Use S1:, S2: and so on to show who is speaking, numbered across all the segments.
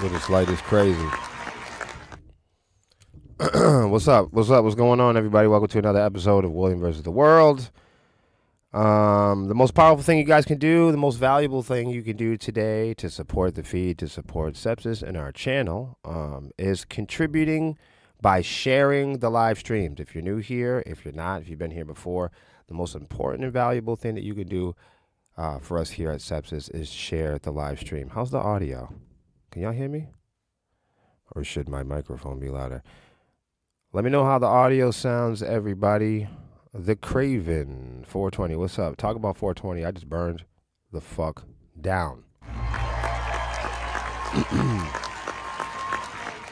S1: This light is crazy. What's up? What's up? What's going on, everybody? Welcome to another episode of William versus the World. The most powerful thing you guys can do, the most valuable thing you can do today to support the feed, to support Sepsis and our channel, is contributing by sharing the live streams. If you're new here, if you're not, if you've been here before, the most important and valuable thing that you can do for us here at Sepsis is share the live stream. How's the audio? Can y'all hear me? Or should my microphone be louder? Let me know how the audio sounds, everybody. The Craven 420. What's up? Talk about 420. I just burned the fuck down.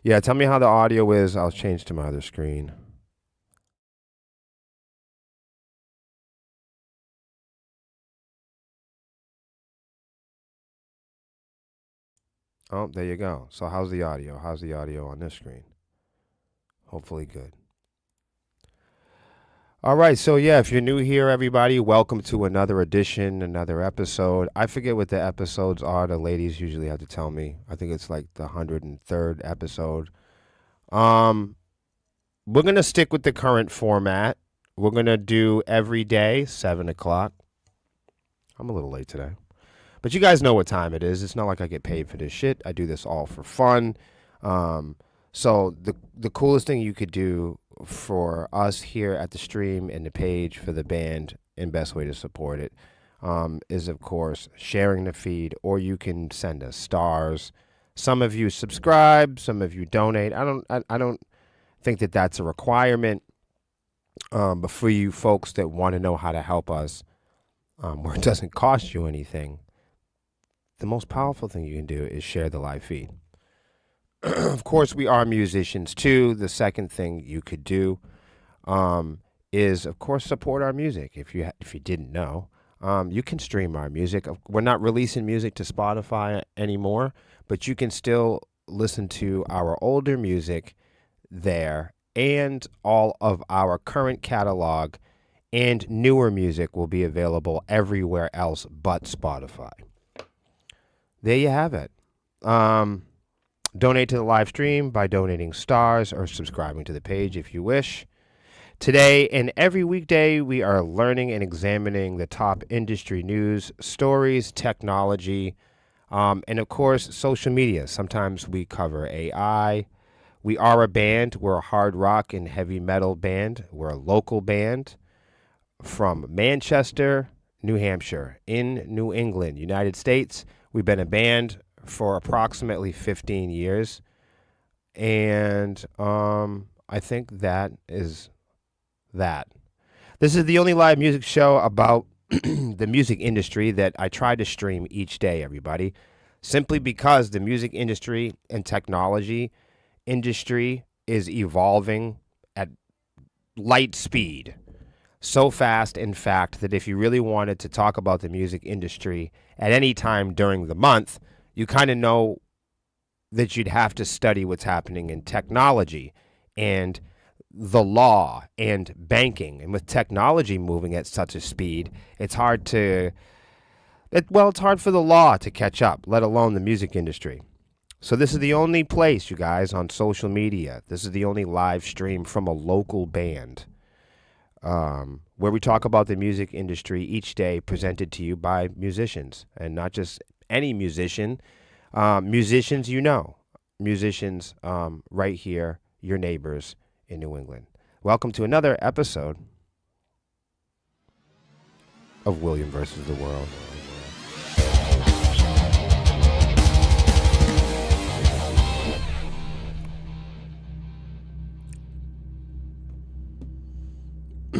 S1: Yeah, tell me how the audio is. I'll change to my other screen. Oh, there you go. So how's the audio? How's the audio on this screen? Hopefully good. All right, so yeah, if you're new here, everybody, welcome to another edition, another episode. I forget what the episodes are. The ladies usually have to tell me. I think it's like the 103rd episode. We're going to stick with the current format. We're going to do every day, 7 o'clock. I'm a little late today. But you guys know what time it is. It's not like I get paid for this shit. I do this all for fun. So the coolest thing you could do for us here at the stream and the page for the band, and best way to support it, is of course sharing the feed, or you can send us stars. Some of you subscribe, some of you donate. I don't think that that's a requirement, but for you folks that want to know how to help us, where it doesn't cost you anything, the most powerful thing you can do is share the live feed. Of course, we are musicians too. The second thing you could do is, of course, support our music. If you didn't know, you can stream our music. We're not releasing music to Spotify anymore, but you can still listen to our older music there, and all of our current catalog and newer music will be available everywhere else but Spotify. There you have it. Donate to the live stream by donating stars or subscribing to the page if you wish. Today and every weekday, we are learning and examining the top industry news, stories, technology, and of course, social media. Sometimes we cover AI. We are a band. We're a hard rock and heavy metal band. We're a local band from Manchester, New Hampshire, in New England, United States. We've been a band for approximately 15 years, and I think that is that. This is the only live music show about the music industry that I try to stream each day, everybody, simply because the music industry and technology industry is evolving at light speed. So fast, in fact, that if you really wanted to talk about the music industry at any time during the month, you kind of know that you'd have to study what's happening in technology and the law and banking. And with technology moving at such a speed, it's hard for the law to catch up, let alone the music industry. So this is the only place, you guys, on social media. This is the only live stream from a local band where we talk about the music industry each day, presented to you by musicians, and not just any musician, musicians musicians right here, your neighbors in New England. Welcome to another episode of William versus the World.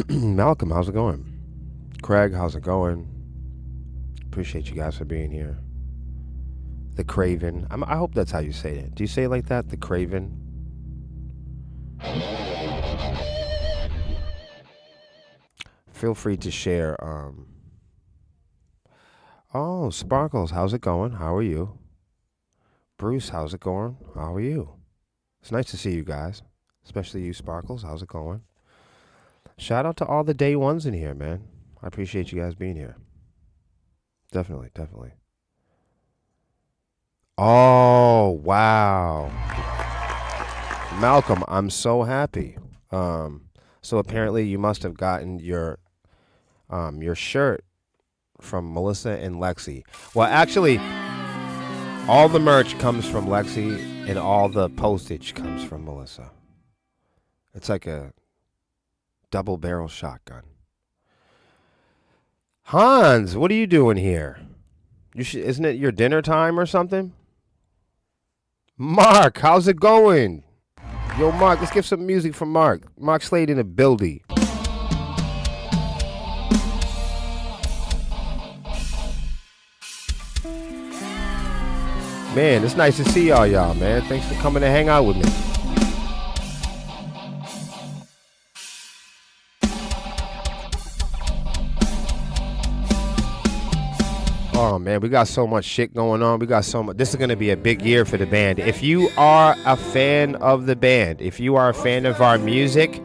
S1: Malcolm, how's it going? Craig, how's it going? Appreciate you guys for being here. The Craven. I hope that's how you say it. Do you say it like that? The Craven? Feel free to share. Oh, Sparkles, how's it going? How are you? Bruce, how's it going? How are you? It's nice to see you guys, especially you, Sparkles. How's it going? Shout out to all the day ones in here, man. I appreciate you guys being here. Definitely. Oh, wow. Malcolm, I'm so happy. So apparently you must have gotten your shirt from Melissa and Lexi. Well, actually, all the merch comes from Lexi and all the postage comes from Melissa. It's like a double barrel shotgun. Hans, what are you doing here? Isn't it your dinner time or something? Mark, how's it going? Yo, Mark, let's get some music from Mark. Mark Slade in the building. Man, it's nice to see y'all, man. Thanks for coming to hang out with me. Oh man, we got so much shit going on. We got so much. This is going to be a big year for the band. If you are a fan of the band, if you are a fan of our music,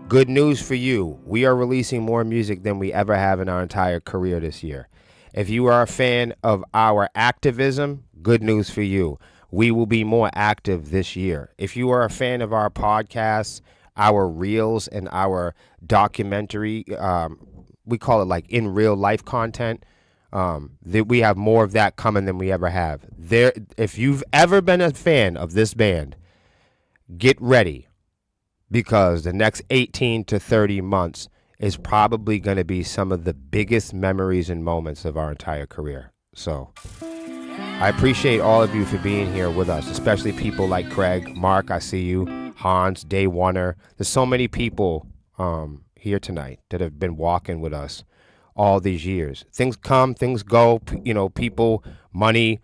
S1: good news for you. We are releasing more music than we ever have in our entire career this year. If you are a fan of our activism, good news for you. We will be more active this year. If you are a fan of our podcasts, our reels, and our documentary, we call it like in real life content. That we have more of that coming than we ever have. If you've ever been a fan of this band, get ready, because the next 18 to 30 months is probably going to be some of the biggest memories and moments of our entire career. So I appreciate all of you for being here with us, especially people like Craig, Mark, I see you, Hans, Day Oneer. There's so many people here tonight that have been walking with us all these years. Things come, things go, people, money,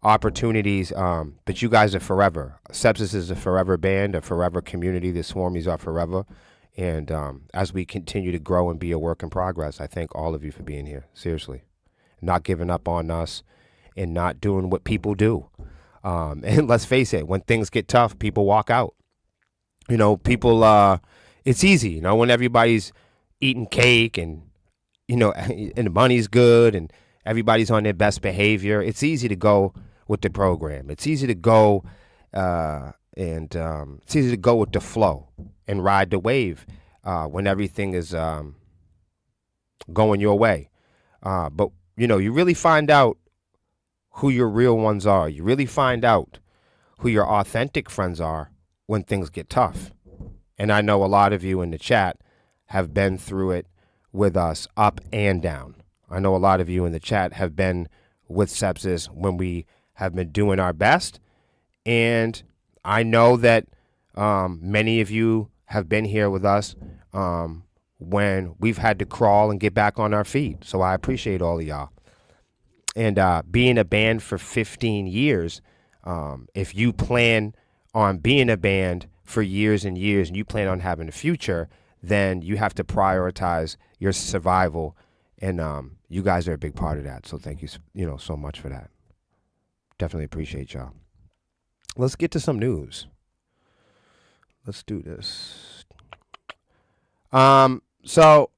S1: opportunities, but you guys are forever. Sepsis is a forever band, a forever community. The Swarmies are forever. And as we continue to grow and be a work in progress, I thank all of you for being here, seriously. Not giving up on us and not doing what people do. And let's face it, when things get tough, people walk out. It's easy, when everybody's eating cake and and the money's good and everybody's on their best behavior, it's easy to go with the program. It's easy to go it's easy to go with the flow and ride the wave when everything is going your way. But you really find out who your real ones are. You really find out who your authentic friends are when things get tough. And I know a lot of you in the chat have been through it with us up and down. I know a lot of you in the chat have been with Sepsis when we have been doing our best. And I know that many of you have been here with us when we've had to crawl and get back on our feet. So I appreciate all of y'all. And being a band for 15 years, if you plan on being a band for years and years and you plan on having a future, then you have to prioritize your survival, and you guys are a big part of that. So thank you, so much for that. Definitely appreciate y'all. Let's get to some news. Let's do this. So,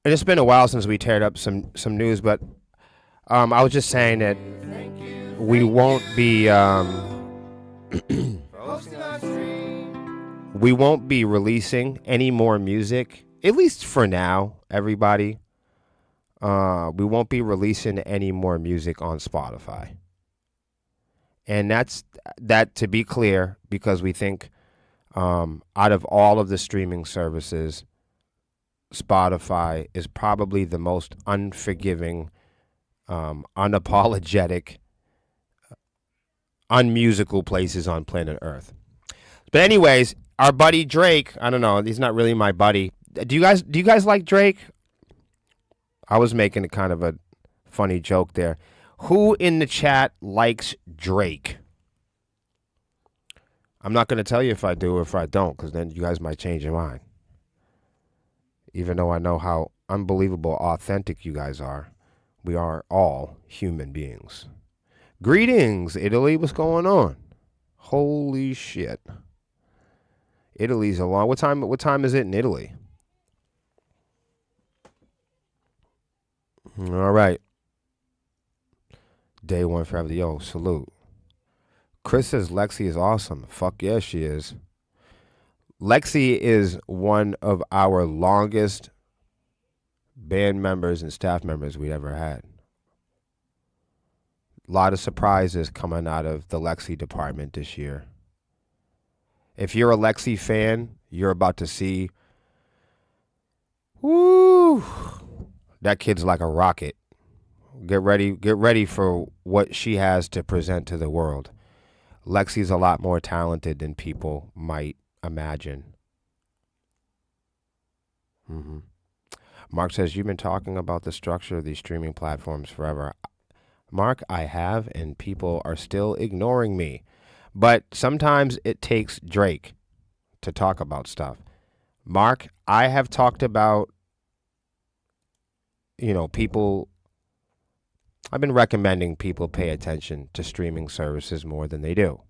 S1: and it's been a while since we teared up some news, but I was just saying that we won't be we won't be releasing any more music, at least for now, everybody. We won't be releasing any more music on Spotify. And that to be clear, because we think out of all of the streaming services, Spotify is probably the most unforgiving, unapologetic, unmusical places on planet Earth. But anyways, our buddy Drake, I don't know, he's not really my buddy. Do you guys like Drake? I was making a kind of a funny joke there. Who in the chat likes Drake? I'm not going to tell you if I do or if I don't, because then you guys might change your mind. Even though I know how unbelievable authentic you guys are, we are all human beings. Greetings, Italy. What's going on? Holy shit. Italy's a long. What time is it in Italy? All right. Day one forever. Yo, salute. Chris says Lexi is awesome. Fuck yeah, she is. Lexi is one of our longest band members and staff members we'd ever had. A lot of surprises coming out of the Lexi department this year. If you're a Lexi fan, you're about to see, woo, that kid's like a rocket. Get ready for what she has to present to the world. Lexi's a lot more talented than people might imagine. Mark says, you've been talking about the structure of these streaming platforms forever. Mark, I have, and people are still ignoring me. But sometimes it takes Drake to talk about stuff. Mark, I have talked about, people. I've been recommending people pay attention to streaming services more than they do.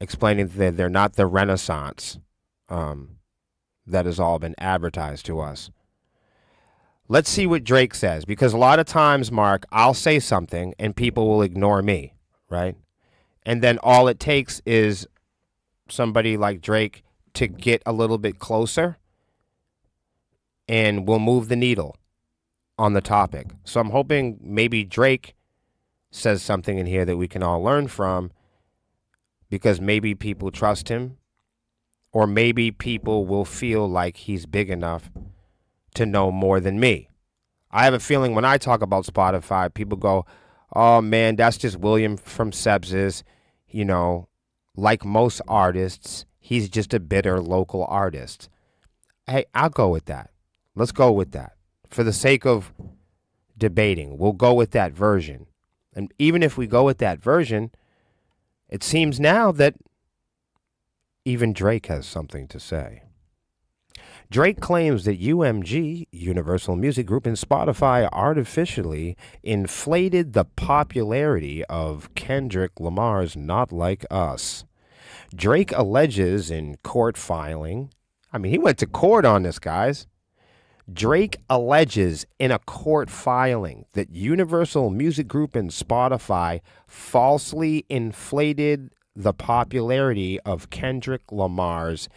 S1: Explaining that they're not the renaissance that has all been advertised to us. Let's see what Drake says, because a lot of times, Mark, I'll say something and people will ignore me, right? And then all it takes is somebody like Drake to get a little bit closer and we'll move the needle on the topic. So I'm hoping maybe Drake says something in here that we can all learn from, because maybe people trust him, or maybe people will feel like he's big enough to know more than me. I have a feeling when I talk about Spotify, people go, oh man, that's just William from Sebses. Like most artists, he's just a bitter local artist. Hey, I'll go with that. Let's go with that. For the sake of debating, we'll go with that version. And even if we go with that version, it seems now that even Drake has something to say. Drake claims that UMG, Universal Music Group, and Spotify artificially inflated the popularity of Kendrick Lamar's Not Like Us. Drake alleges in court filing, he went to court on this, guys. Drake alleges in a court filing that Universal Music Group and Spotify falsely inflated the popularity of Kendrick Lamar's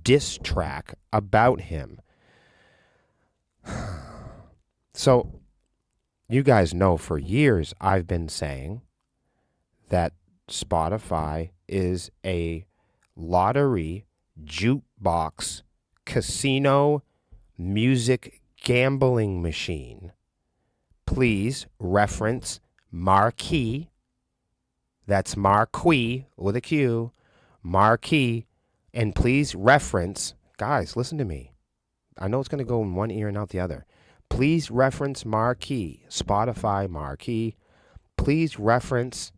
S1: diss track about him. So, you guys know for years I've been saying that Spotify is a lottery, jukebox, casino, music gambling machine. Please reference Marquee. That's Marquee with a Q. Marquee. And please reference, guys, listen to me. I know it's going to go in one ear and out the other. Please reference Marquee, Spotify Marquee. Please reference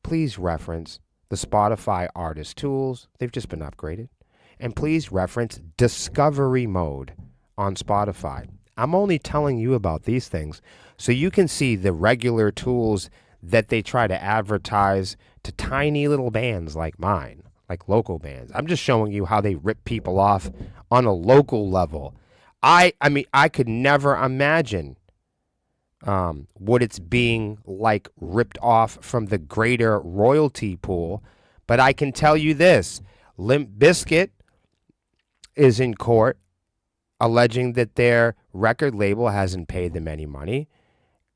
S1: the Spotify artist tools. They've just been upgraded. And please reference Discovery Mode on Spotify. I'm only telling you about these things so you can see the regular tools that they try to advertise to tiny little bands like mine, like local bands. I'm just showing you how they rip people off on a local level. I could never imagine what it's being like ripped off from the greater royalty pool. But I can tell you this, Limp Bizkit is in court alleging that their record label hasn't paid them any money.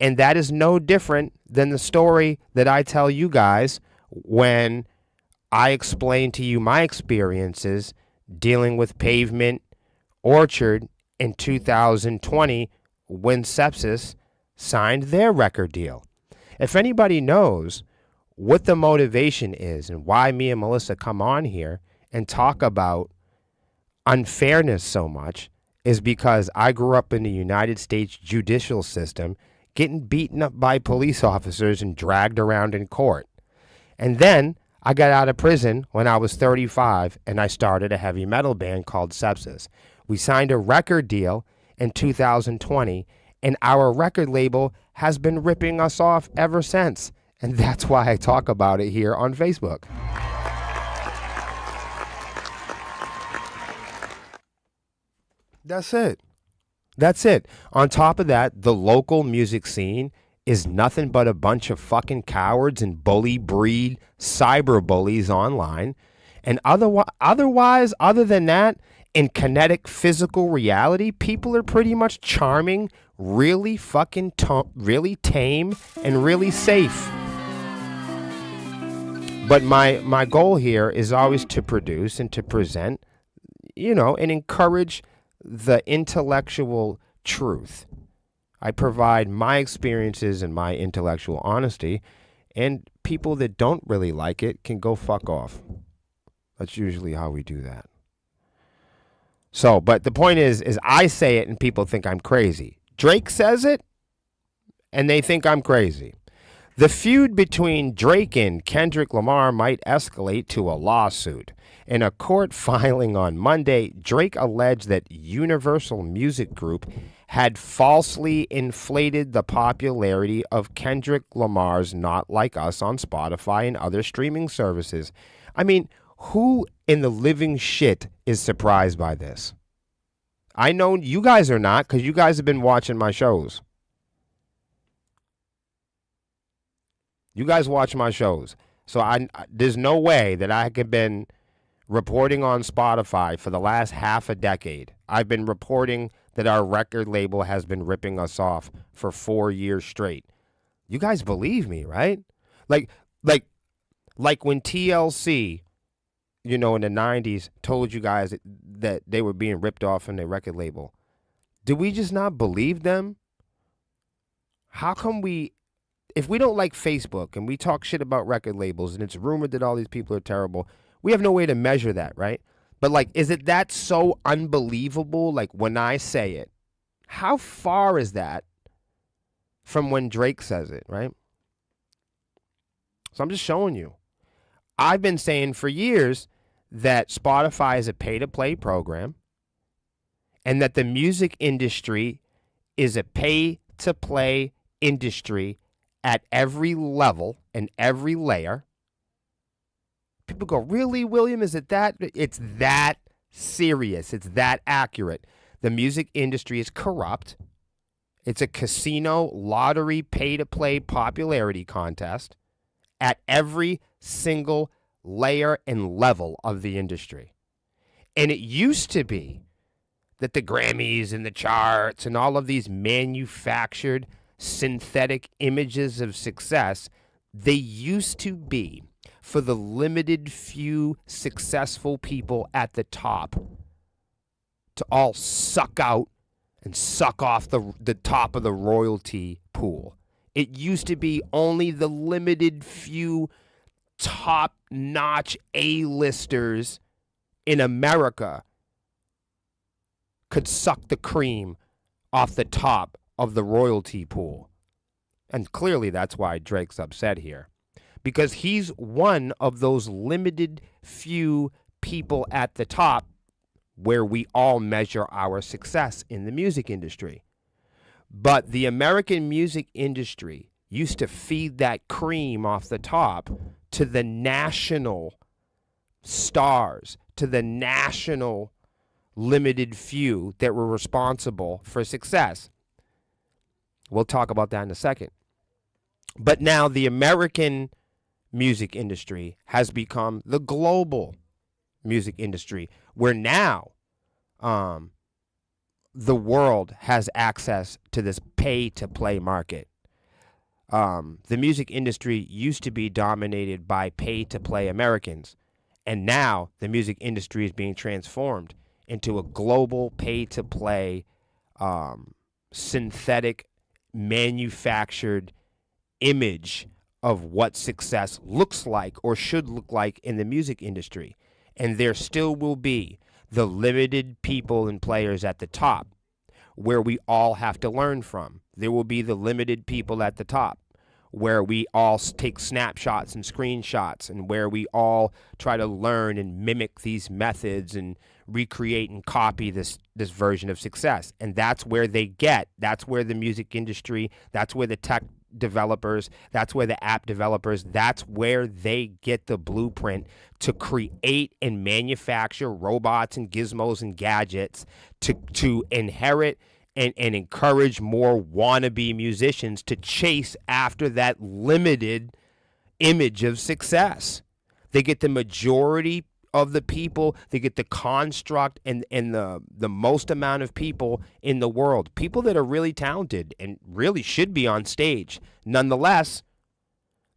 S1: And that is no different than the story that I tell you guys when I explain to you my experiences dealing with Pavement Orchard in 2020 when Sepsis signed their record deal. If anybody knows what the motivation is and why me and Melissa come on here and talk about unfairness so much, is because I grew up in the United States judicial system getting beaten up by police officers and dragged around in court. And then I got out of prison when I was 35 and I started a heavy metal band called Sepsis. We signed a record deal in 2020 and our record label has been ripping us off ever since. And that's why I talk about it here on Facebook. That's it. On top of that, the local music scene is nothing but a bunch of fucking cowards and bully breed cyber bullies online. And otherwise, other than that, in kinetic physical reality, people are pretty much charming, really fucking really tame, and really safe. But my goal here is always to produce and to present, and encourage the intellectual truth. I provide my experiences and my intellectual honesty, and people that don't really like it can go fuck off. That's usually how we do that. So, but the point is I say it and people think I'm crazy. Drake says it and they think I'm crazy. The feud between Drake and Kendrick Lamar might escalate to a lawsuit. In a court filing on Monday, Drake alleged that Universal Music Group had falsely inflated the popularity of Kendrick Lamar's Not Like Us on Spotify and other streaming services. I mean, who in the living shit is surprised by this? I know you guys are not, because you guys have been watching my shows. You guys watch my shows. So there's no way that I have been reporting on Spotify for the last half a decade. I've been reporting that our record label has been ripping us off for 4 years straight. You guys believe me, right? Like when TLC, in the 90s, told you guys that they were being ripped off from their record label. Did we just not believe them? How come if we don't like Facebook and we talk shit about record labels and it's rumored that all these people are terrible, we have no way to measure that, right? But is it that so unbelievable? When I say it, how far is that from when Drake says it, right? So I'm just showing you. I've been saying for years that Spotify is a pay-to-play program and that the music industry is a pay-to-play industry at every level and every layer. People go, really, William? Is it that? It's that serious. It's that accurate. The music industry is corrupt. It's a casino, lottery, pay-to-play popularity contest at every single layer and level of the industry. And it used to be that the Grammys and the charts and all of these manufactured synthetic images of success, they used to be for the limited few successful people at the top to all suck out and suck off the top of the royalty pool. It used to be only the limited few top-notch A-listers in America could suck the cream off the top of the royalty pool. And clearly that's why Drake's upset here. Because he's one of those limited few people at the top where we all measure our success in the music industry. But the American music industry used to feed that cream off the top to the national stars, to the national limited few that were responsible for success. We'll talk about that in a second. But now the American music industry has become the global music industry, where now the world has access to this pay-to-play market. The music industry used to be dominated by pay-to-play Americans, and now the music industry is being transformed into a global pay-to-play synthetic manufactured image of what success looks like or should look like in the music industry. And there still will be the limited people and players at the top where we all have to learn from. There will be the limited people at the top where we all take snapshots and screenshots, and where we all try to learn and mimic these methods and recreate and copy this version of success. And that's where that's where the music industry, that's where the tech developers, that's where the app developers, that's where they get the blueprint to create and manufacture robots and gizmos and gadgets to inherit and encourage more wannabe musicians to chase after that limited image of success. They get the majority of the people, they get the construct and the most amount of people in the world, people that are really talented and really should be on stage. Nonetheless,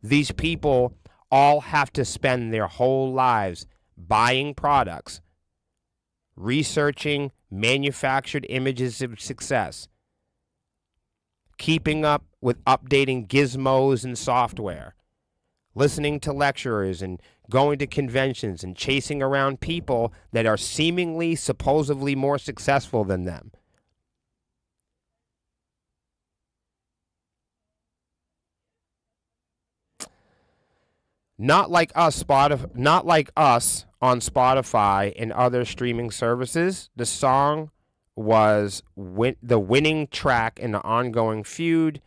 S1: these people all have to spend their whole lives buying products, researching manufactured images of success, keeping up with updating gizmos and software, listening to lecturers and going to conventions and chasing around people that are seemingly, supposedly more successful than them. Not like us on Spotify and other streaming services. The song was the winning track in the ongoing feud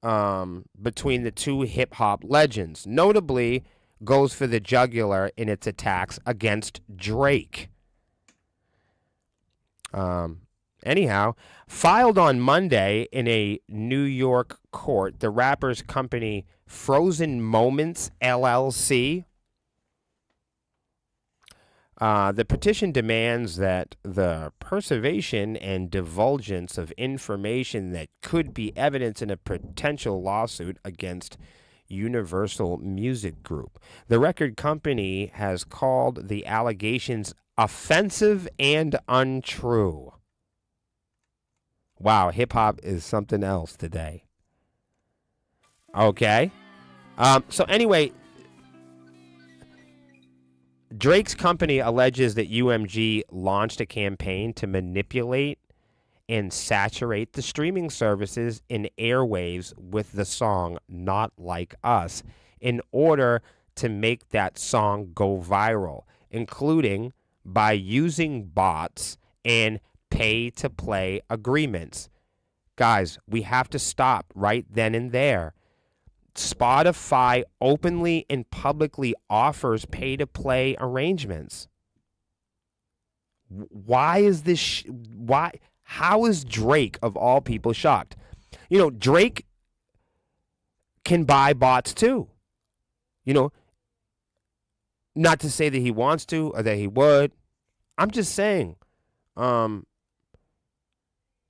S1: between the two hip-hop legends. Notably, goes for the jugular in its attacks against Drake. Anyhow, filed on Monday in a New York court, the rapper's company Frozen Moments LLC. The petition demands that the preservation and divulgence of information that could be evidence in a potential lawsuit against Universal Music Group. The record company has called the allegations offensive and untrue. Wow, hip-hop is something else today. Okay. So anyway, Drake's company alleges that UMG launched a campaign to manipulate and saturate the streaming services in airwaves with the song Not Like Us in order to make that song go viral, including by using bots and pay-to-play agreements. Guys, we have to stop right then and there. Spotify openly and publicly offers pay-to-play arrangements. Why is this? How is Drake, of all people, shocked? You know, Drake can buy bots too. You know, not to say that he wants to or that he would. I'm just saying, you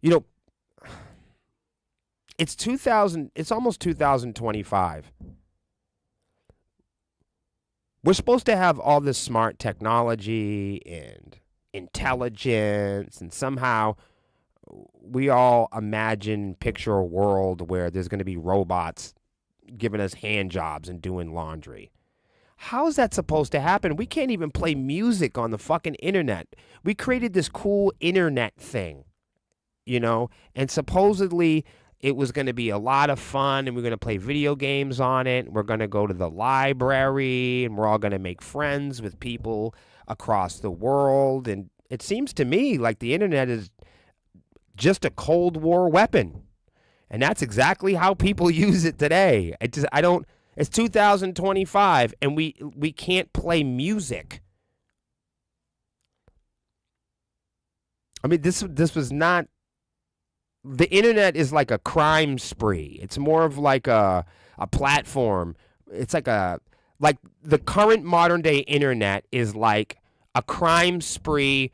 S1: know, it's almost 2025. We're supposed to have all this smart technology and intelligence, and somehow we all picture a world where there's going to be robots giving us hand jobs and doing laundry. How is that supposed to happen? We can't even play music on the fucking internet. We created this cool internet thing, you know, and supposedly it was going to be a lot of fun, and we're going to play video games on it. We're going to go to the library, and we're all going to make friends with people across the world. And it seems to me like the internet is just a Cold War weapon. And that's exactly how people use it today. It's 2025, and we can't play music. I mean, this was not. The internet is like a crime spree. It's more of like a platform. It's like the current modern day internet is like a crime spree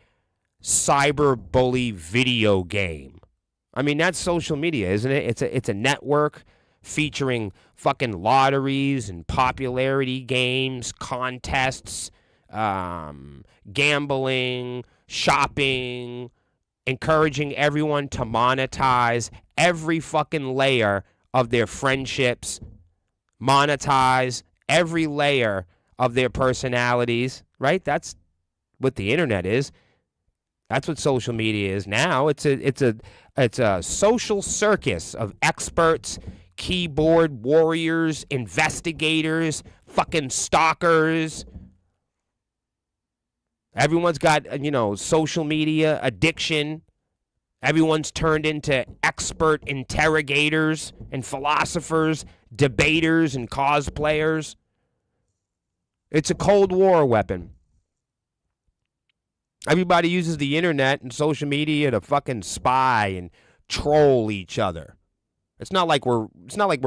S1: cyber bully video game. I mean, that's social media, isn't it? It's a network featuring fucking lotteries and popularity games, contests, gambling, shopping, encouraging everyone to monetize every fucking layer of their friendships, monetize every layer of their personalities, right? That's what the internet is. That's what social media is now. It's a social circus of experts, keyboard warriors, investigators, fucking stalkers. Everyone's got, social media addiction. Everyone's turned into expert interrogators and philosophers, debaters and cosplayers. It's a Cold War weapon. Everybody uses the internet and social media to fucking spy and troll each other. It's not like we're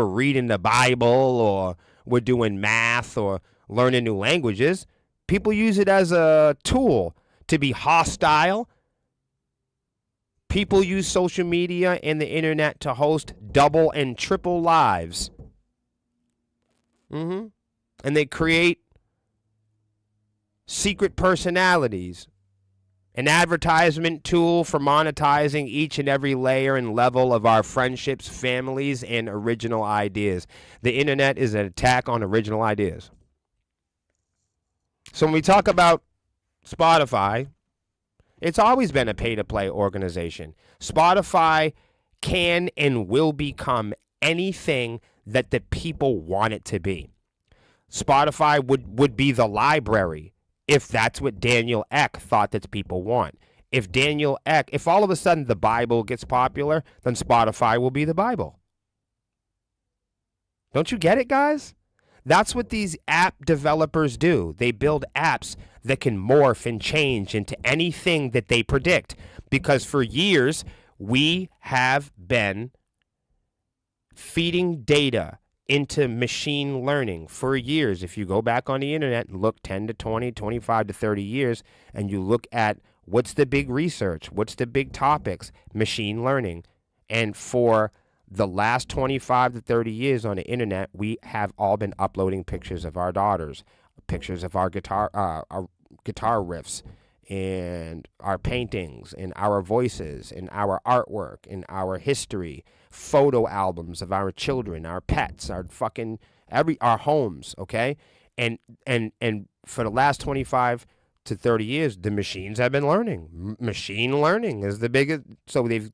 S1: reading the Bible or we're doing math or learning new languages. People use it as a tool to be hostile. People use social media and the internet to host double and triple lives. And they create secret personalities. An advertisement tool for monetizing each and every layer and level of our friendships, families, and original ideas. The internet is an attack on original ideas. So when we talk about Spotify, it's always been a pay-to-play organization. Spotify can and will become anything that the people want it to be. Spotify would be the library if that's what Daniel Ek thought that people want. If all of a sudden the Bible gets popular, then Spotify will be the Bible. Don't you get it, guys? That's what these app developers do. They build apps that can morph and change into anything that they predict. Because for years, we have been feeding data into machine learning for years. If you go back on the internet and look 10 to 20, 25 to 30 years, and you look at what's the big research, what's the big topics, machine learning. And for the last 25 to 30 years on the internet, we have all been uploading pictures of our daughters, pictures of our guitar riffs, and our paintings, and our voices, and our artwork, and our history, photo albums of our children, our pets, our homes, okay? And for the last 25 to 30 years, the machines have been learning. Machine learning is the biggest. So they've,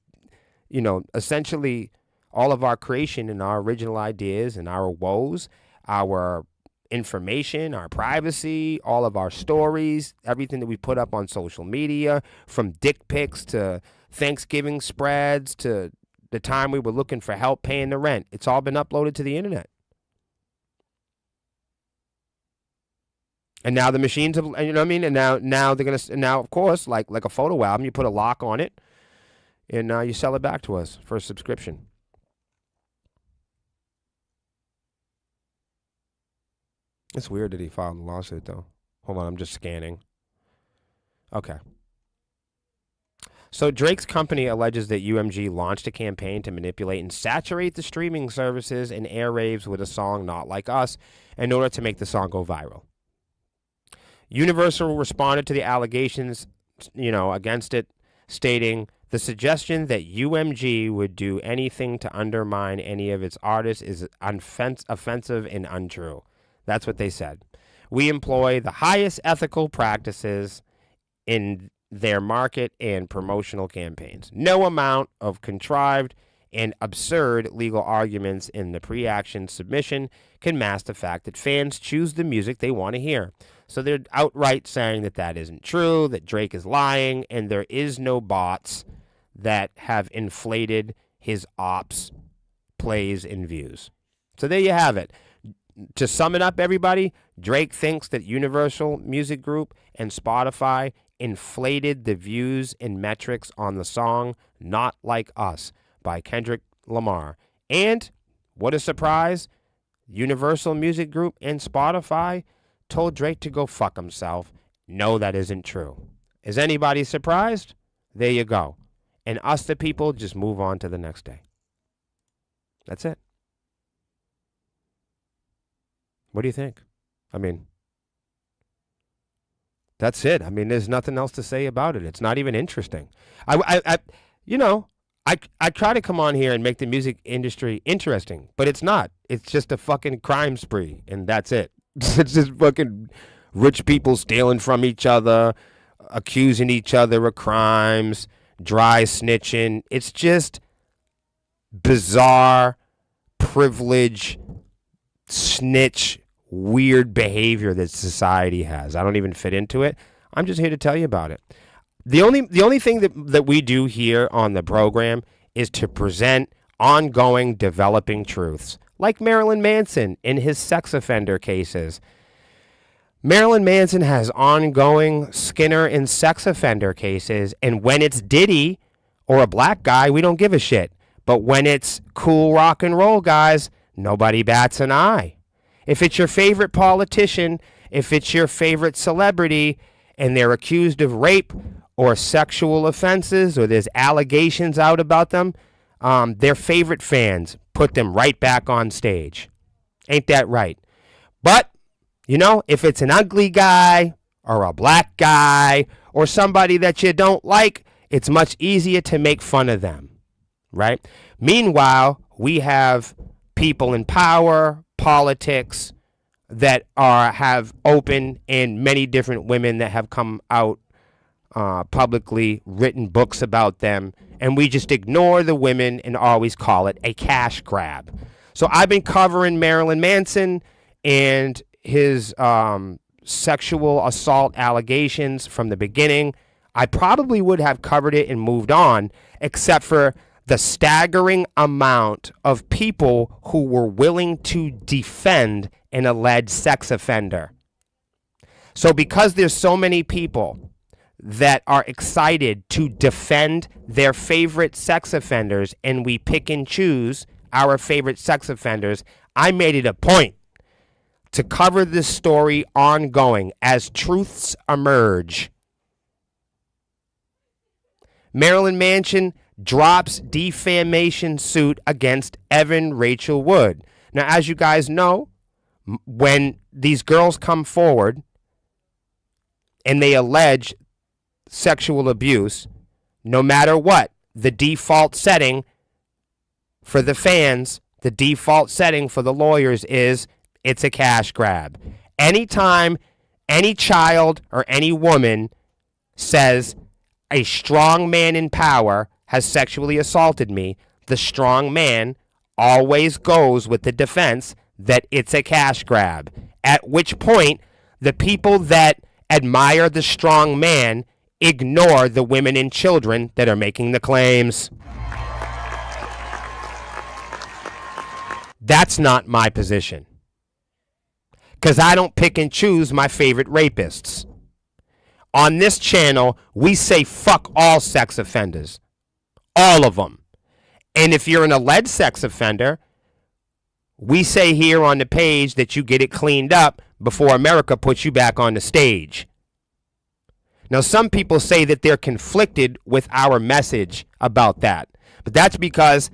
S1: essentially all of our creation and our original ideas and our woes, our information, our privacy, all of our stories, everything that we put up on social media, from dick pics to Thanksgiving spreads to the time we were looking for help paying the rent. It's all been uploaded to the internet. And now the machines have, you know what I mean? And now they're now of course, like a photo album, you put a lock on it and you sell it back to us for a subscription. It's weird that he filed a lawsuit, though. Hold on, I'm just scanning. Okay. So Drake's company alleges that UMG launched a campaign to manipulate and saturate the streaming services and airwaves with a song Not Like Us in order to make the song go viral. Universal responded to the allegations, against it, stating, "The suggestion that UMG would do anything to undermine any of its artists is offensive and untrue." That's what they said. "We employ the highest ethical practices in their market and promotional campaigns. No amount of contrived and absurd legal arguments in the pre-action submission can mask the fact that fans choose the music they want to hear." So they're outright saying that isn't true, that Drake is lying, and there is no bots that have inflated his ops, plays, and views. So there you have it. To sum it up, everybody, Drake thinks that Universal Music Group and Spotify inflated the views and metrics on the song Not Like Us by Kendrick Lamar. And, what a surprise, Universal Music Group and Spotify told Drake to go fuck himself. No, that isn't true. Is anybody surprised? There you go. And us, the people, just move on to the next day. That's it. What do you think? I mean, that's it. I mean, there's nothing else to say about it. It's not even interesting. I try to come on here and make the music industry interesting, but it's not. It's just a fucking crime spree, and that's it. It's just fucking rich people stealing from each other, accusing each other of crimes, dry snitching. It's just bizarre, privilege, snitch, weird behavior that society has. I don't even fit into it. I'm just here to tell you about it. The only thing that we do here on the program is to present ongoing developing truths, like Marilyn Manson in his sex offender cases. Marilyn Manson has ongoing Skinner and sex offender cases, and when it's Diddy or a black guy, we don't give a shit. But when it's cool rock and roll guys, nobody bats an eye. If it's your favorite politician, if it's your favorite celebrity, and they're accused of rape or sexual offenses, or there's allegations out about them, their favorite fans put them right back on stage. Ain't that right? But, you know, if it's an ugly guy or a black guy or somebody that you don't like, it's much easier to make fun of them, right? Meanwhile, we have people in power, politics, that have open, and many different women that have come out publicly, written books about them, and we just ignore the women and always call it a cash grab. So I've been covering Marilyn Manson and his sexual assault allegations from the beginning. I probably would have covered it and moved on, except for the staggering amount of people who were willing to defend an alleged sex offender. So because there's so many people that are excited to defend their favorite sex offenders, and we pick and choose our favorite sex offenders, I made it a point to cover this story ongoing as truths emerge. Marilyn Manson drops defamation suit against Evan Rachel Wood. Now, as you guys know, when these girls come forward and they allege sexual abuse, no matter what, the default setting for the fans, the default setting for the lawyers is it's a cash grab. Anytime any child or any woman says a strong man in power has sexually assaulted me, the strong man always goes with the defense that it's a cash grab. At which point, the people that admire the strong man ignore the women and children that are making the claims. That's not my position. Because I don't pick and choose my favorite rapists. On this channel, we say fuck all sex offenders. All of them. And if you're an alleged sex offender, we say here on the page that you get it cleaned up before America puts you back on the stage. Now, some people say that they're conflicted with our message about that. But that's because,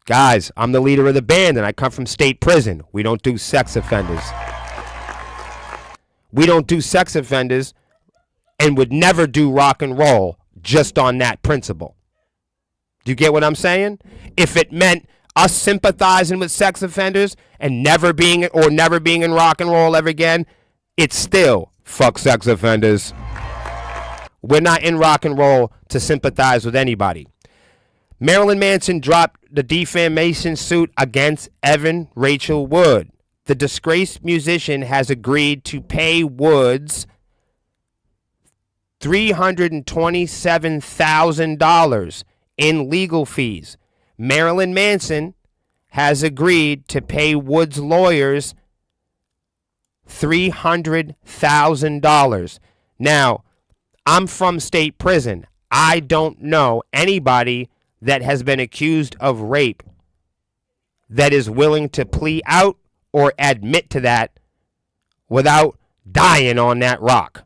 S1: guys, I'm the leader of the band and I come from state prison. We don't do sex offenders. We don't do sex offenders and would never do rock and roll just on that principle. Do you get what I'm saying? If it meant us sympathizing with sex offenders and never being in rock and roll ever again, it's still fuck sex offenders. We're not in rock and roll to sympathize with anybody. Marilyn Manson dropped the defamation suit against Evan Rachel Wood. The disgraced musician has agreed to pay Woods $327,000 in legal fees. Marilyn Manson has agreed to pay Woods' lawyers $300,000. Now, I'm from state prison. I don't know anybody that has been accused of rape that is willing to plea out or admit to that without dying on that rock.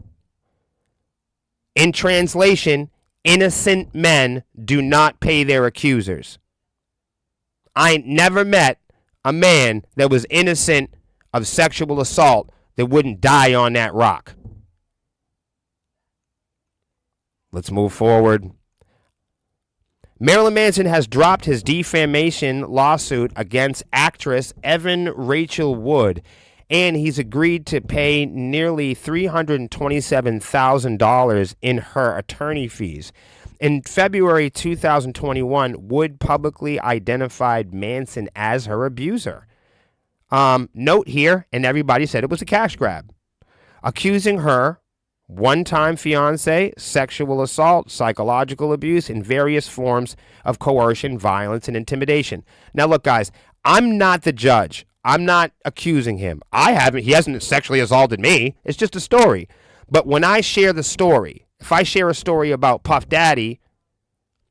S1: In translation, innocent men do not pay their accusers. I never met a man that was innocent of sexual assault that wouldn't die on that rock. Let's move forward. Marilyn Manson has dropped his defamation lawsuit against actress Evan Rachel Wood, and he's agreed to pay nearly $327,000 in her attorney fees. In February 2021, Wood publicly identified Manson as her abuser. Note here, and everybody said it was a cash grab, accusing her one-time fiance, sexual assault, psychological abuse, and various forms of coercion, violence, and intimidation. Now, look, guys, I'm not the judge. I'm not accusing him. He hasn't sexually assaulted me. It's just a story. But when I share the story, if I share a story about Puff Daddy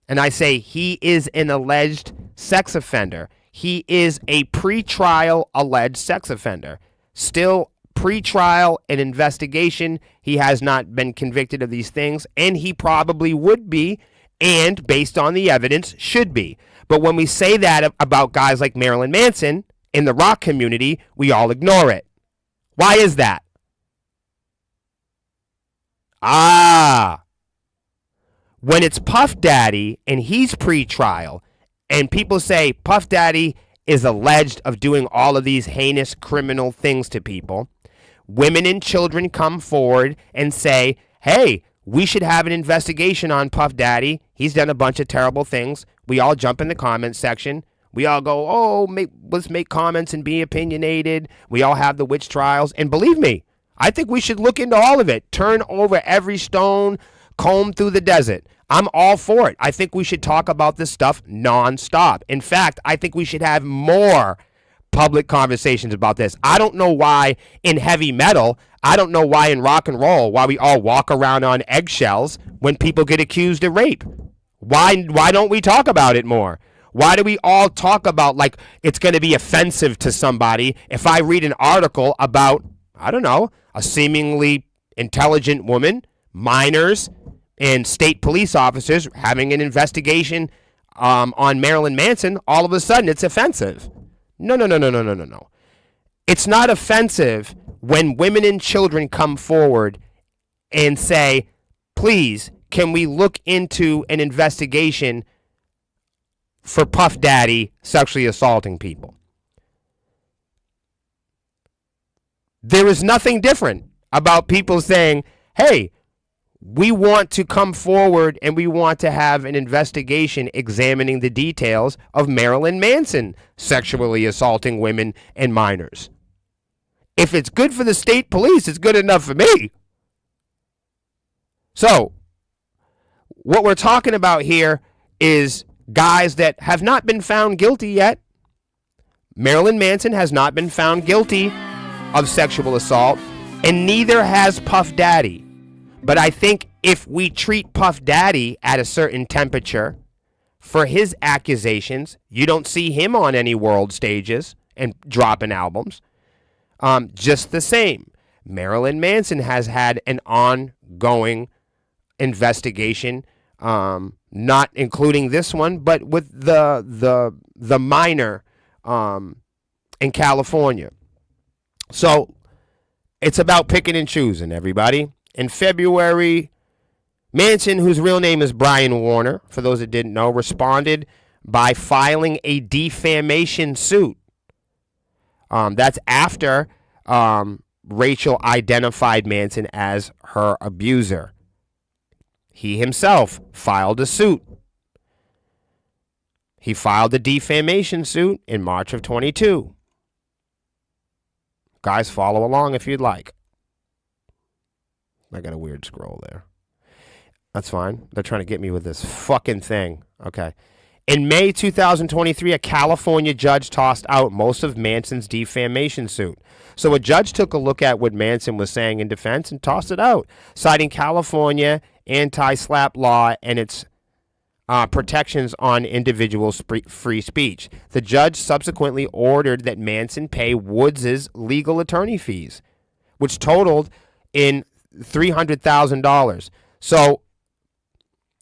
S1: and I say he is an alleged sex offender, he is a pretrial alleged sex offender, still pretrial and investigation, he has not been convicted of these things, and he probably would be, and based on the evidence, should be. But when we say that about guys like Marilyn Manson in the rock community, we all ignore it. Why is that? When it's Puff Daddy and he's pre-trial and people say Puff Daddy is alleged of doing all of these heinous criminal things to people, women and children come forward and say, hey, we should have an investigation on Puff Daddy. He's done a bunch of terrible things. We all jump in the comments section. We all go, let's make comments and be opinionated. We all have the witch trials. And believe me, I think we should look into all of it. Turn over every stone, comb through the desert. I'm all for it. I think we should talk about this stuff nonstop. In fact, I think we should have more public conversations about this. I don't know why in heavy metal, I don't know why in rock and roll, why we all walk around on eggshells when people get accused of rape. Why don't we talk about it more? Why do we all talk about like it's going to be offensive to somebody if I read an article about, I don't know, a seemingly intelligent woman, minors, and state police officers having an investigation on Marilyn Manson? All of a sudden it's offensive. No. It's not offensive when women and children come forward and say, please, can we look into an investigation for Puff Daddy sexually assaulting people? There is nothing different about people saying, hey, we want to come forward and we want to have an investigation examining the details of Marilyn Manson sexually assaulting women and minors. If it's good for the state police, it's good enough for me. So, what we're talking about here is guys that have not been found guilty yet. Marilyn Manson has not been found guilty of sexual assault, and neither has Puff Daddy. But I think if we treat Puff Daddy at a certain temperature for his accusations, you don't see him on any world stages and dropping albums. Just the same, Marilyn Manson has had an ongoing investigation, not including this one, but with the minor in California. So it's about picking and choosing, everybody. In February, Manson, whose real name is Brian Warner, for those that didn't know, responded by filing a defamation suit. That's after Rachel identified Manson as her abuser. He himself filed a suit. He filed a defamation suit in March of 22. Guys, follow along if you'd like. I got a weird scroll there. That's fine. They're trying to get me with this fucking thing. Okay. In May 2023, a California judge tossed out most of Manson's defamation suit. So a judge took a look at what Manson was saying in defense and tossed it out, citing California anti-SLAPP law and its protections on individual free speech. The judge subsequently ordered that Manson pay Woods' legal attorney fees, which totaled in $300,000. So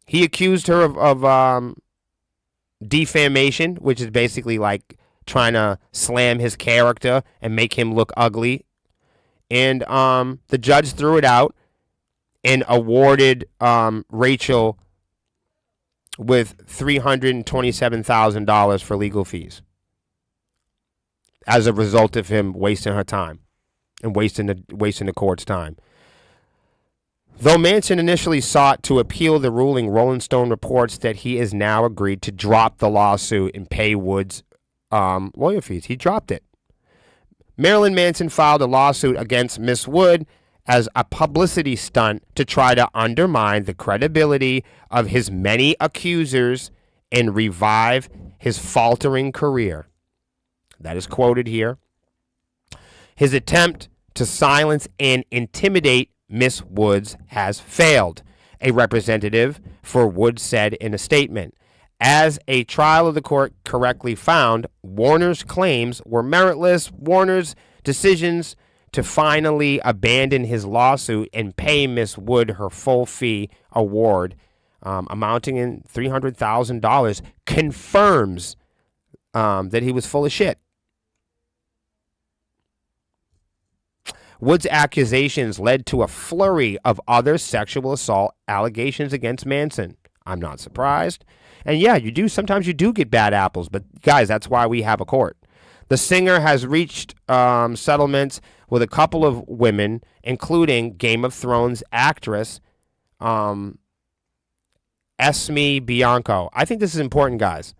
S1: he accused her of defamation, which is basically like trying to slam his character and make him look ugly. And the judge threw it out and awarded Rachel with $327,000 for legal fees as a result of him wasting her time and wasting the court's time. Though Manson initially sought to appeal the ruling, Rolling Stone reports that he has now agreed to drop the lawsuit and pay Woods lawyer fees. He dropped it. Marilyn Manson filed a lawsuit against Miss Wood as a publicity stunt to try to undermine the credibility of his many accusers and revive his faltering career. That is quoted here. His attempt to silence and intimidate Miss Woods has failed, a representative for Woods said in a statement. As a trial of the court correctly found, Warner's claims were meritless. Warner's decisions to finally abandon his lawsuit and pay Miss Wood her full fee award, amounting in $300,000, confirms that he was full of shit. Wood's accusations led to a flurry of other sexual assault allegations against Manson. I'm not surprised. And yeah, sometimes you do get bad apples, but guys, that's why we have a court. The singer has reached settlements with a couple of women, including Game of Thrones actress Esme Bianco. I think this is important, guys.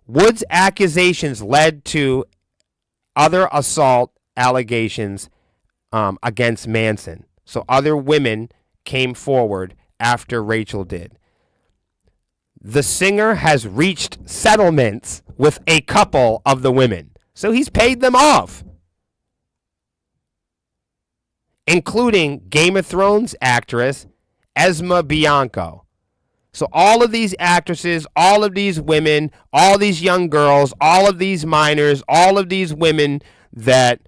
S1: Wood's accusations led to other assault allegations against Manson. So other women came forward after Rachel did. The singer has reached settlements with a couple of the women. So he's paid them off, including Game of Thrones actress Esme Bianco. So all of these actresses, all of these women, all these young girls, all of these minors, all of these women that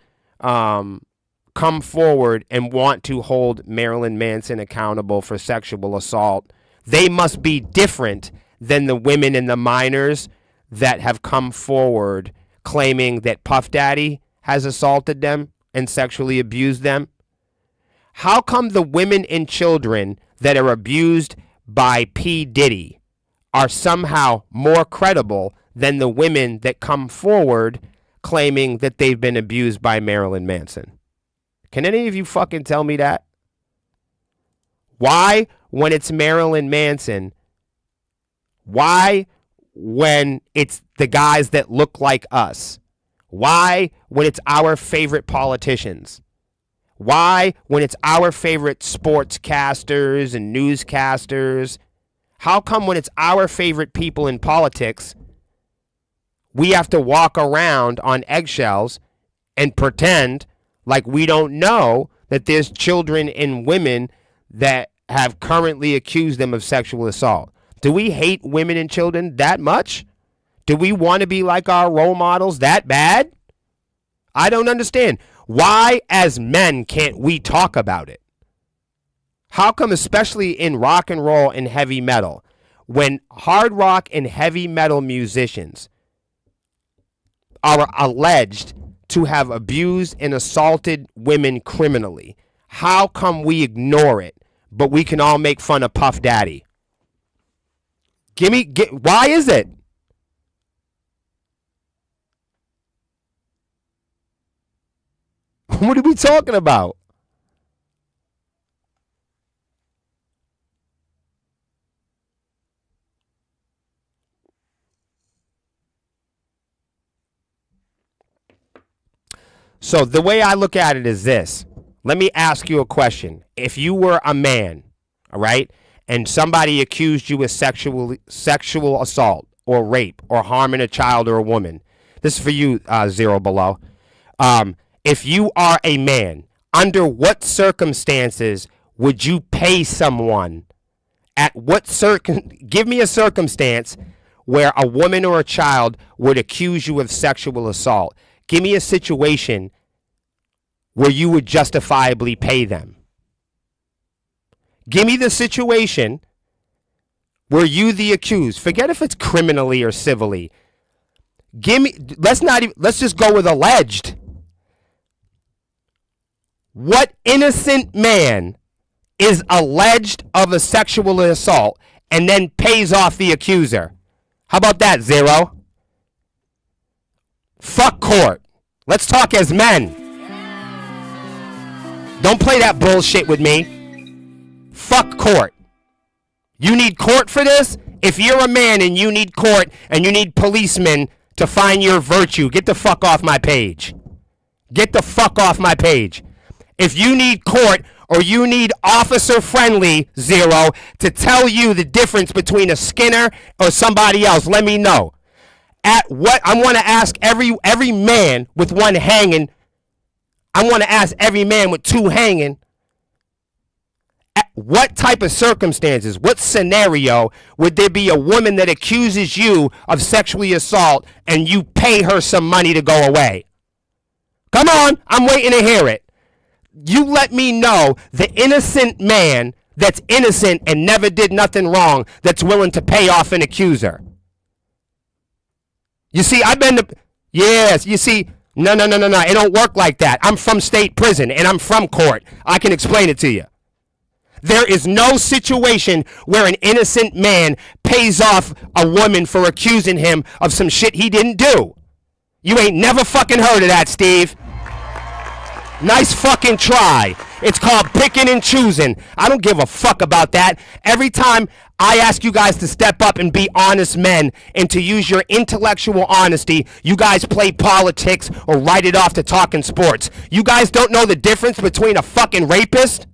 S1: come forward and want to hold Marilyn Manson accountable for sexual assault, they must be different than the women and the minors that have come forward claiming that Puff Daddy has assaulted them and sexually abused them. How come the women and children that are abused by P. Diddy are somehow more credible than the women that come forward claiming that they've been abused by Marilyn Manson? Can any of you fucking tell me that? Why, when it's Marilyn Manson, why, when it's the guys that look like us? Why, when it's our favorite politicians? Why, when it's our favorite sportscasters and newscasters? How come when it's our favorite people in politics, we have to walk around on eggshells and pretend like we don't know that there's children and women that have currently accused them of sexual assault? Do we hate women and children that much? Do we want to be like our role models that bad? I don't understand. Why, as men, can't we talk about it? How come, especially in rock and roll and heavy metal, when hard rock and heavy metal musicians are alleged to have abused and assaulted women criminally, how come we ignore it, but we can all make fun of Puff Daddy? Why is it? What are we talking about? So the way I look at it is this. Let me ask you a question. If you were a man, all right, and somebody accused you of sexual assault or rape or harming a child or a woman, this is for you, Zero Below. If you are a man, under what circumstances would you pay someone? Give me a circumstance where a woman or a child would accuse you of sexual assault. Give me a situation where you would justifiably pay them. Give me the situation where you, the accused, forget if it's criminally or civilly. Let's just go with alleged. What innocent man is alleged of a sexual assault and then pays off the accuser? How about that, Zero? Fuck court. Let's talk as men. Don't play that bullshit with me. Fuck court. You need court for this? If you're a man and you need court and you need policemen to find your virtue, get the fuck off my page. Get the fuck off my page. If you need court or you need Officer Friendly, Zero, to tell you the difference between a Skinner or somebody else, let me know. I want to ask every man with one hanging I want to ask every man with two hanging, what type of circumstances, what scenario would there be a woman that accuses you of sexually assault and you pay her some money to go away? Come on, I'm waiting to hear it. You let me know the innocent man that's innocent and never did nothing wrong that's willing to pay off an accuser. You see, I've been to, yes, you see, no. It don't work like that. I'm from state prison and I'm from court. I can explain it to you. There is no situation where an innocent man pays off a woman for accusing him of some shit he didn't do. You ain't never fucking heard of that, Steve. Nice fucking try. It's called picking and choosing. I don't give a fuck about that. Every time I ask you guys to step up and be honest men and to use your intellectual honesty, you guys play politics or write it off to talking sports. You guys don't know the difference between a fucking rapist?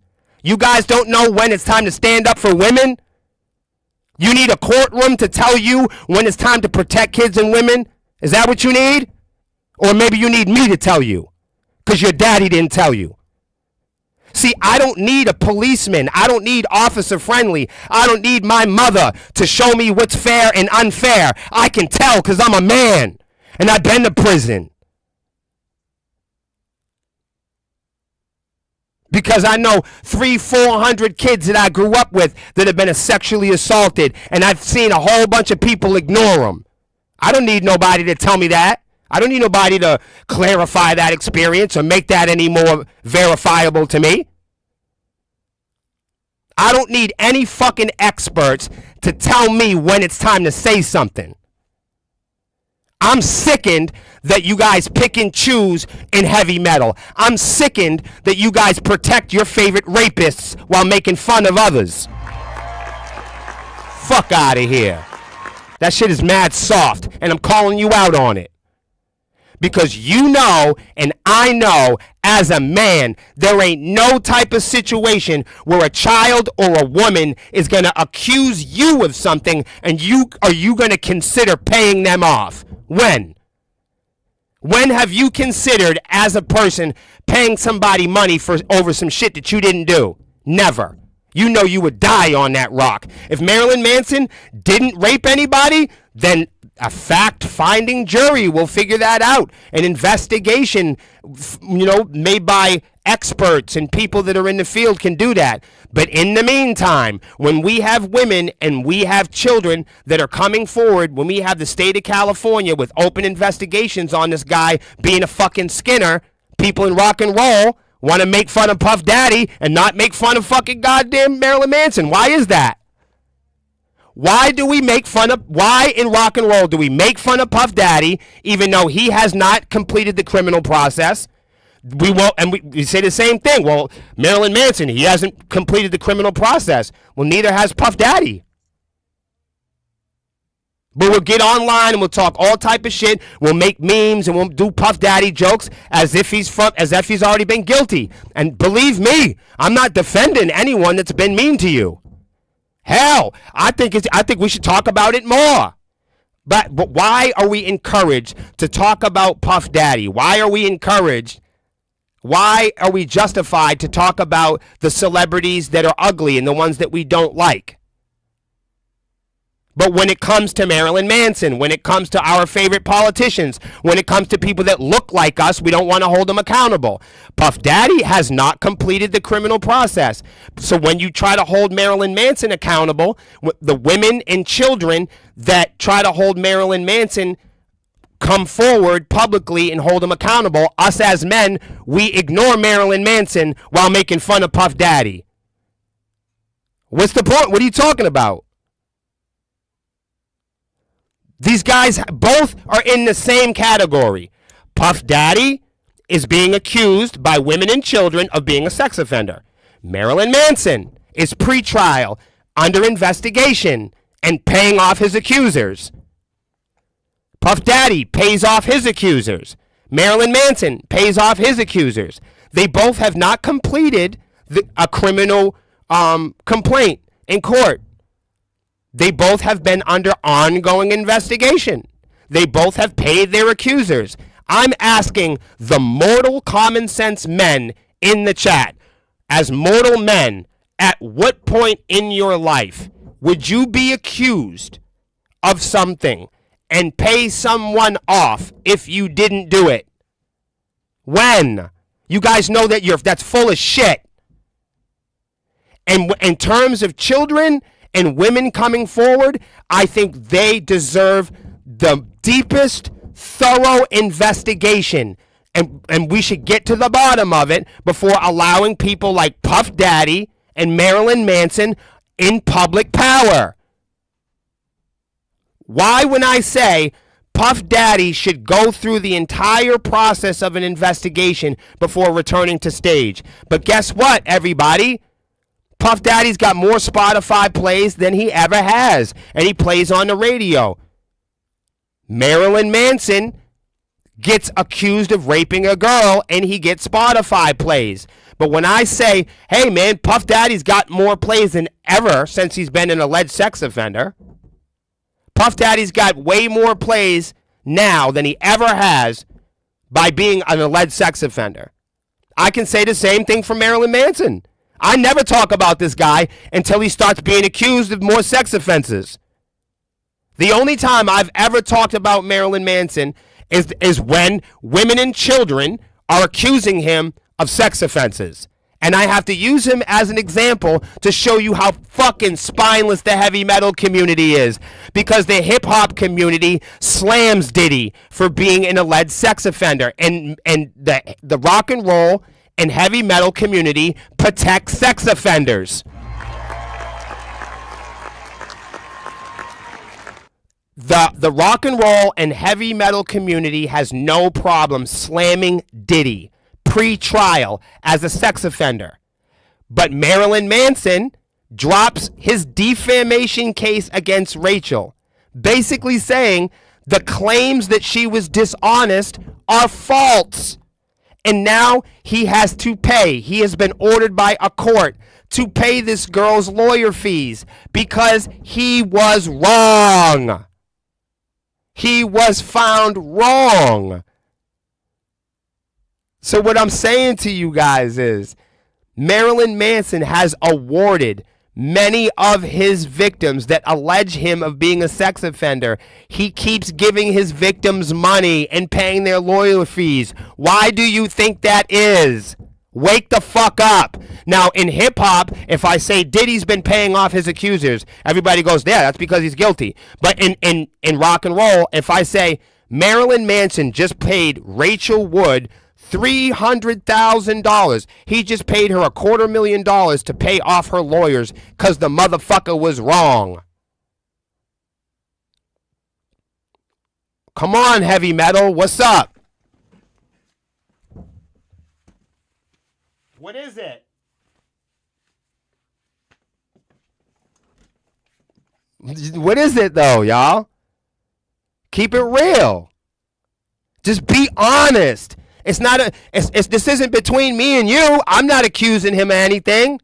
S1: You guys don't know when it's time to stand up for women? You need a courtroom to tell you when it's time to protect kids and women? Is that what you need? Or maybe you need me to tell you because your daddy didn't tell you. See, I don't need a policeman. I don't need Officer Friendly. I don't need my mother to show me what's fair and unfair. I can tell because I'm a man and I've been to prison. Because I know 300-400 kids that I grew up with that have been sexually assaulted, and I've seen a whole bunch of people ignore them. I don't need nobody to tell me that. I don't need nobody to clarify that experience or make that any more verifiable to me. I don't need any fucking experts to tell me when it's time to say something. I'm sickened that you guys pick and choose in heavy metal. I'm sickened that you guys protect your favorite rapists while making fun of others. Fuck out of here. That shit is mad soft, and I'm calling you out on it. Because you know, and I know, as a man, there ain't no type of situation where a child or a woman is going to accuse you of something and you going to consider paying them off. When? When have you considered, as a person, paying somebody money for over some shit that you didn't do? Never. You know you would die on that rock. If Marilyn Manson didn't rape anybody, then a fact-finding jury will figure that out. An investigation, made by experts and people that are in the field can do that. But in the meantime, when we have women and we have children that are coming forward, when we have the state of California with open investigations on this guy being a fucking Skinner, people in rock and roll want to make fun of Puff Daddy and not make fun of fucking goddamn Marilyn Manson. Why is that? Why in rock and roll do we make fun of Puff Daddy even though he has not completed the criminal process? We won't, and we say the same thing. Well, Marilyn Manson, he hasn't completed the criminal process. Well, neither has Puff Daddy. But we'll get online and we'll talk all type of shit. We'll make memes and we'll do Puff Daddy jokes as if he's already been guilty. And believe me, I'm not defending anyone that's been mean to you. Hell, I think we should talk about it more. But why are we encouraged to talk about Puff Daddy? Why are we justified to talk about the celebrities that are ugly and the ones that we don't like? But when it comes to Marilyn Manson, when it comes to our favorite politicians, when it comes to people that look like us, we don't want to hold them accountable. Puff Daddy has not completed the criminal process. So when you try to hold Marilyn Manson accountable, the women and children that try to hold Marilyn Manson come forward publicly and hold him accountable. Us as men, we ignore Marilyn Manson while making fun of Puff Daddy. What's the point? What are you talking about? These guys both are in the same category. Puff Daddy is being accused by women and children of being a sex offender. Marilyn Manson is pre-trial, under investigation, and paying off his accusers. Puff Daddy pays off his accusers. Marilyn Manson pays off his accusers. They both have not completed a criminal complaint in court. They both have been under ongoing investigation. They both have paid their accusers. I'm asking the mortal common sense men in the chat, as mortal men, at what point in your life would you be accused of something and pay someone off if you didn't do it? When? You guys know that that's full of shit. And in terms of children and women coming forward, I think they deserve the deepest, thorough investigation. And we should get to the bottom of it before allowing people like Puff Daddy and Marilyn Manson in public power. Why, when I say Puff Daddy should go through the entire process of an investigation before returning to stage? But guess what, everybody? Puff Daddy's got more Spotify plays than he ever has, and he plays on the radio. Marilyn Manson gets accused of raping a girl, and he gets Spotify plays. But when I say, hey, man, Puff Daddy's got more plays than ever since he's been an alleged sex offender. Puff Daddy's got way more plays now than he ever has by being an alleged sex offender. I can say the same thing for Marilyn Manson. I never talk about this guy until he starts being accused of more sex offenses. The only time I've ever talked about Marilyn Manson is when women and children are accusing him of sex offenses. And I have to use him as an example to show you how fucking spineless the heavy metal community is. Because the hip hop community slams Diddy for being an alleged sex offender. And the rock and roll and heavy metal community protect sex offenders. The rock and roll and heavy metal community has no problem slamming Diddy pre-trial as a sex offender. But Marilyn Manson drops his defamation case against Rachel, basically saying the claims that she was dishonest are false. And now he has to pay. He has been ordered by a court to pay this girl's lawyer fees because he was wrong. He was found wrong. So what I'm saying to you guys is Marilyn Manson has awarded many of his victims that allege him of being a sex offender. He keeps giving his victims money and paying their lawyer fees. Why do you think that is? Wake the fuck up. Now, in hip-hop, if I say Diddy's been paying off his accusers, everybody goes, yeah, that's because he's guilty. But in rock and roll, if I say Marilyn Manson just paid Rachel Wood $300,000. He just paid her $250,000 to pay off her lawyers because the motherfucker was wrong. Come on, heavy metal. What's up? What is it? What is it, though, y'all? Keep it real. Just be honest. It's not this isn't between me and you. I'm not accusing him of anything.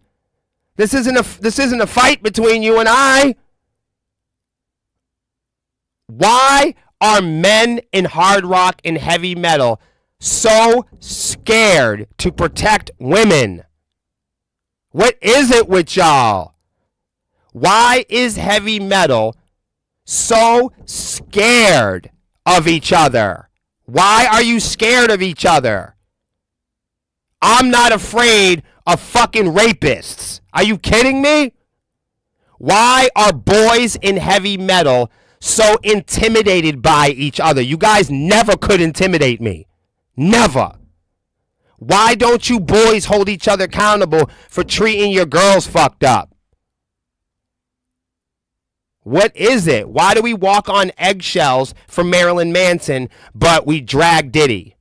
S1: This isn't a fight between you and I. Why are men in hard rock and heavy metal so scared to protect women? What is it with y'all? Why is heavy metal so scared of each other? Why are you scared of each other? I'm not afraid of fucking rapists. Are you kidding me? Why are boys in heavy metal so intimidated by each other? You guys never could intimidate me. Never. Why don't you boys hold each other accountable for treating your girls fucked up? What is it? Why do we walk on eggshells for Marilyn Manson, but we drag Diddy?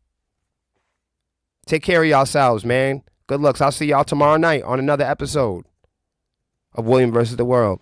S1: Take care of yourselves, man. Good looks. I'll see y'all tomorrow night on another episode of William versus the World.